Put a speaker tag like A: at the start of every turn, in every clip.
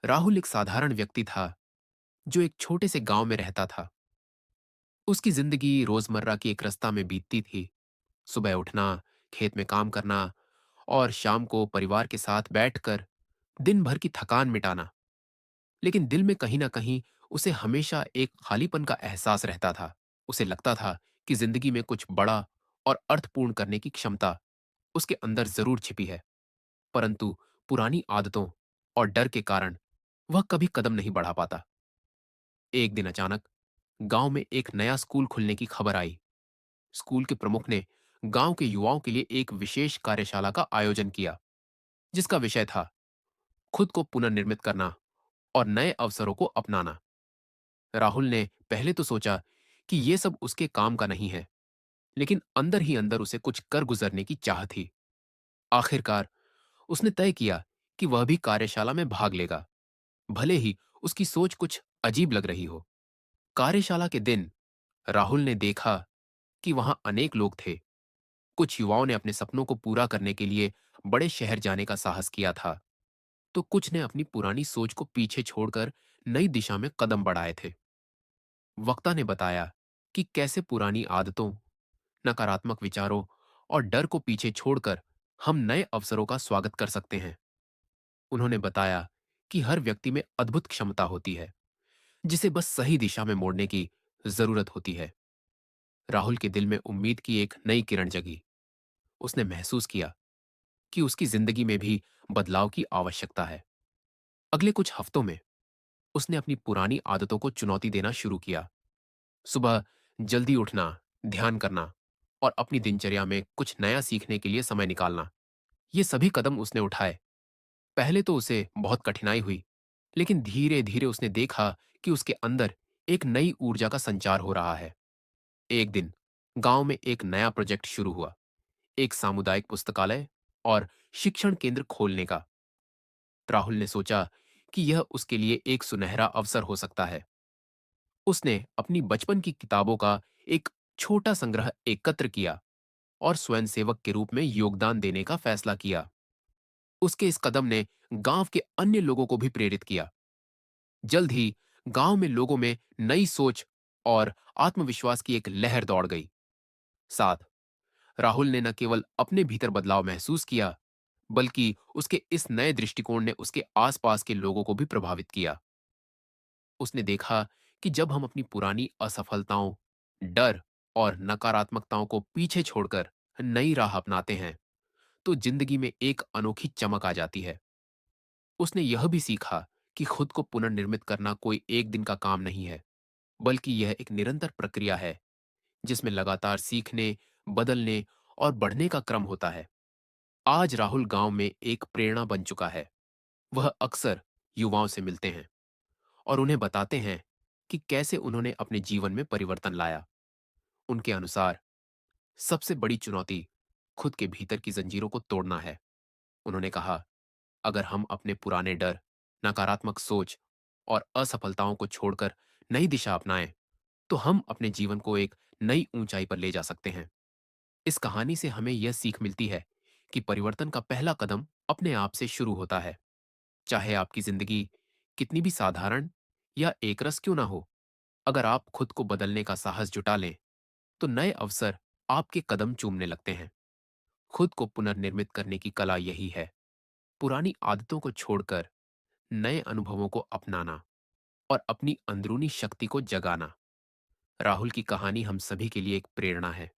A: राहुल एक साधारण व्यक्ति था जो एक छोटे से गांव में रहता था। उसकी जिंदगी रोजमर्रा की एक रास्ता में बीतती थी। सुबह उठना, खेत में काम करना और शाम को परिवार के साथ बैठकर दिन भर की थकान मिटाना। लेकिन दिल में कहीं ना कहीं उसे हमेशा एक खालीपन का एहसास रहता था। उसे लगता था कि जिंदगी में कुछ बड़ा और अर्थपूर्ण करने की क्षमता उसके अंदर जरूर छिपी है, परंतु पुरानी आदतों और डर के कारण वह कभी कदम नहीं बढ़ा पाता। एक दिन अचानक गांव में एक नया स्कूल खुलने की खबर आई। स्कूल के प्रमुख ने गांव के युवाओं के लिए एक विशेष कार्यशाला का आयोजन किया, जिसका विषय था खुद को पुनर्निर्मित करना और नए अवसरों को अपनाना। राहुल ने पहले तो सोचा कि यह सब उसके काम का नहीं है, लेकिन अंदर ही अंदर उसे कुछ कर गुजरने की चाह थी। आखिरकार उसने तय किया कि वह भी कार्यशाला में भाग लेगा, भले ही उसकी सोच कुछ अजीब लग रही हो। कार्यशाला के दिन राहुल ने देखा कि वहां अनेक लोग थे। कुछ युवाओं ने अपने सपनों को पूरा करने के लिए बड़े शहर जाने का साहस किया था, तो कुछ ने अपनी पुरानी सोच को पीछे छोड़कर नई दिशा में कदम बढ़ाए थे। वक्ता ने बताया कि कैसे पुरानी आदतों, नकारात्मक विचारों और डर को पीछे छोड़कर हम नए अवसरों का स्वागत कर सकते हैं। उन्होंने बताया कि हर व्यक्ति में अद्भुत क्षमता होती है, जिसे बस सही दिशा में मोड़ने की जरूरत होती है। राहुल के दिल में उम्मीद की एक नई किरण जगी। उसने महसूस किया कि उसकी जिंदगी में भी बदलाव की आवश्यकता है। अगले कुछ हफ्तों में उसने अपनी पुरानी आदतों को चुनौती देना शुरू किया। सुबह जल्दी उठना, ध्यान करना और अपनी दिनचर्या में कुछ नया सीखने के लिए समय निकालना, ये सभी कदम उसने उठाए। पहले तो उसे बहुत कठिनाई हुई, लेकिन धीरे धीरे उसने देखा कि उसके अंदर एक नई ऊर्जा का संचार हो रहा है। एक दिन गांव में एक नया प्रोजेक्ट शुरू हुआ, एक सामुदायिक पुस्तकालय और शिक्षण केंद्र खोलने का। राहुल ने सोचा कि यह उसके लिए एक सुनहरा अवसर हो सकता है। उसने अपनी बचपन की किताबों का एक छोटा संग्रह एकत्र किया और स्वयंसेवक के रूप में योगदान देने का फैसला किया। उसके इस कदम ने गांव के अन्य लोगों को भी प्रेरित किया। जल्द ही गांव में लोगों में नई सोच और आत्मविश्वास की एक लहर दौड़ गई। साथ राहुल ने न केवल अपने भीतर बदलाव महसूस किया, बल्कि उसके इस नए दृष्टिकोण ने उसके आसपास के लोगों को भी प्रभावित किया। उसने देखा कि जब हम अपनी पुरानी असफलताओं, डर और नकारात्मकताओं को पीछे छोड़कर नई राह अपनाते हैं, तो जिंदगी में एक अनोखी चमक आ जाती है। उसने यह भी सीखा कि खुद को पुनर्निर्मित करना कोई एक दिन का काम नहीं है, बल्कि यह एक निरंतर प्रक्रिया है, जिसमें लगातार सीखने, बदलने और बढ़ने का क्रम होता है। आज राहुल गांव में एक प्रेरणा बन चुका है। वह अक्सर युवाओं से मिलते हैं और उन्हें बताते हैं कि कैसे उन्होंने अपने जीवन में परिवर्तन लाया। उनके अनुसार सबसे बड़ी चुनौती खुद के भीतर की जंजीरों को तोड़ना है। उन्होंने कहा, अगर हम अपने पुराने डर, नकारात्मक सोच और असफलताओं को छोड़कर नई दिशा अपनाएं, तो हम अपने जीवन को एक नई ऊंचाई पर ले जा सकते हैं। इस कहानी से हमें यह सीख मिलती है कि परिवर्तन का पहला कदम अपने आप से शुरू होता है। चाहे आपकी जिंदगी कितनी भी साधारण या एकरस क्यों ना हो, अगर आप खुद को बदलने का साहस जुटा लें, तो नए अवसर आपके कदम चूमने लगते हैं। खुद को पुनर्निर्मित करने की कला यही है, पुरानी आदतों को छोड़कर नए अनुभवों को अपनाना और अपनी अंदरूनी शक्ति को जगाना। राहुल की कहानी हम सभी के लिए एक प्रेरणा है।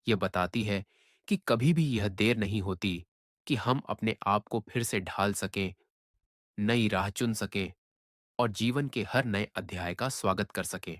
A: यह बताती है कि कभी भी यह देर नहीं होती कि हम अपने आप को फिर से ढाल सकें, नई राह चुन सकें और जीवन के हर नए अध्याय का स्वागत कर सकें।